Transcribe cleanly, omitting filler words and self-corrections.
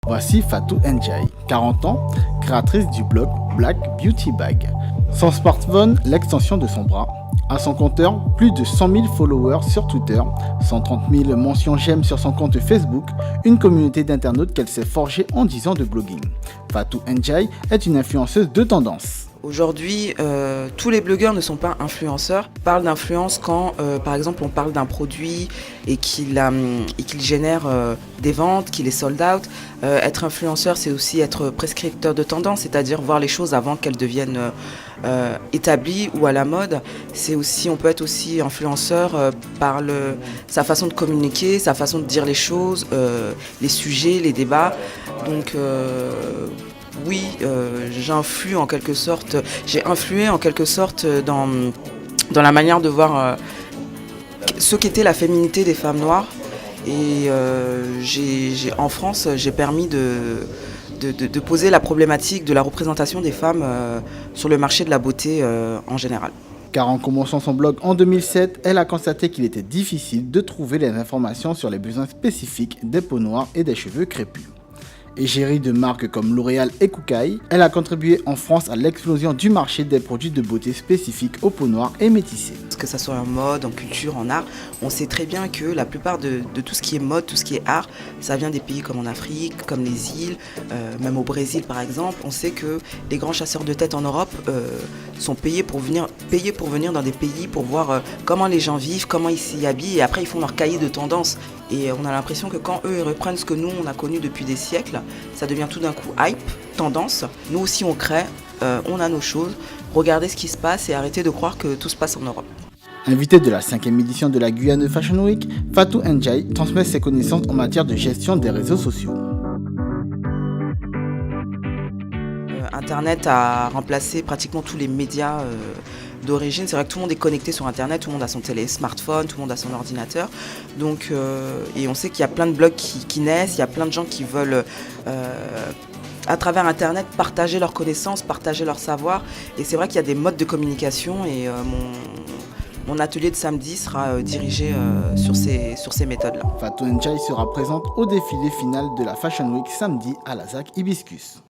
Voici Fatou Ndiaye, 40 ans, créatrice du blog Black Beauty Bag. Son smartphone, l'extension de son bras. À son compteur, plus de 100 000 followers sur Twitter, 130 000 mentions j'aime sur son compte Facebook, une communauté d'internautes qu'elle s'est forgée en 10 ans de blogging. Fatou Ndiaye est une influenceuse de tendance. Aujourd'hui, tous les blogueurs ne sont pas influenceurs. On parle d'influence quand, par exemple, on parle d'un produit et qu'il génère des ventes, qu'il est sold out. Être influenceur, c'est aussi être prescripteur de tendance, c'est-à-dire voir les choses avant qu'elles deviennent établies ou à la mode. On peut être aussi influenceur par sa façon de communiquer, sa façon de dire les choses, les sujets, les débats. Donc, oui, j'ai influé en quelque sorte dans la manière de voir ce qu'était la féminité des femmes noires. Et en France, j'ai permis de poser la problématique de la représentation des femmes sur le marché de la beauté en général. Car en commençant son blog en 2007, elle a constaté qu'il était difficile de trouver les informations sur les besoins spécifiques des peaux noires et des cheveux crépus. Égérie de marques comme L'Oréal et Koukaï, elle a contribué en France à l'explosion du marché des produits de beauté spécifiques aux peaux noires et métissées. Que ça soit en mode, en culture, en art, on sait très bien que la plupart de tout ce qui est mode, tout ce qui est art, ça vient des pays comme en Afrique, comme les îles, même au Brésil par exemple. On sait que les grands chasseurs de tête en Europe sont payés pour venir dans des pays pour voir comment les gens vivent, comment ils s'y habillent, et après ils font leur cahier de tendance. Et on a l'impression que quand eux ils reprennent ce que nous on a connu depuis des siècles, ça devient tout d'un coup hype, tendance. Nous aussi on crée, on a nos choses. Regardez ce qui se passe et arrêtez de croire que tout se passe en Europe. Invitée de la 5e édition de la Guyane Fashion Week, Fatou Ndiaye transmet ses connaissances en matière de gestion des réseaux sociaux. Internet a remplacé pratiquement tous les médias d'origine. C'est vrai que tout le monde est connecté sur Internet, tout le monde a son smartphone, tout le monde a son ordinateur. Donc, et on sait qu'il y a plein de blogs qui naissent, il y a plein de gens qui veulent à travers Internet partager leurs connaissances, partager leur savoir. Et c'est vrai qu'il y a des modes de communication et mon atelier de samedi sera dirigé sur ces méthodes-là. Fatou Ndiaye sera présente au défilé final de la Fashion Week samedi à la ZAC Hibiscus.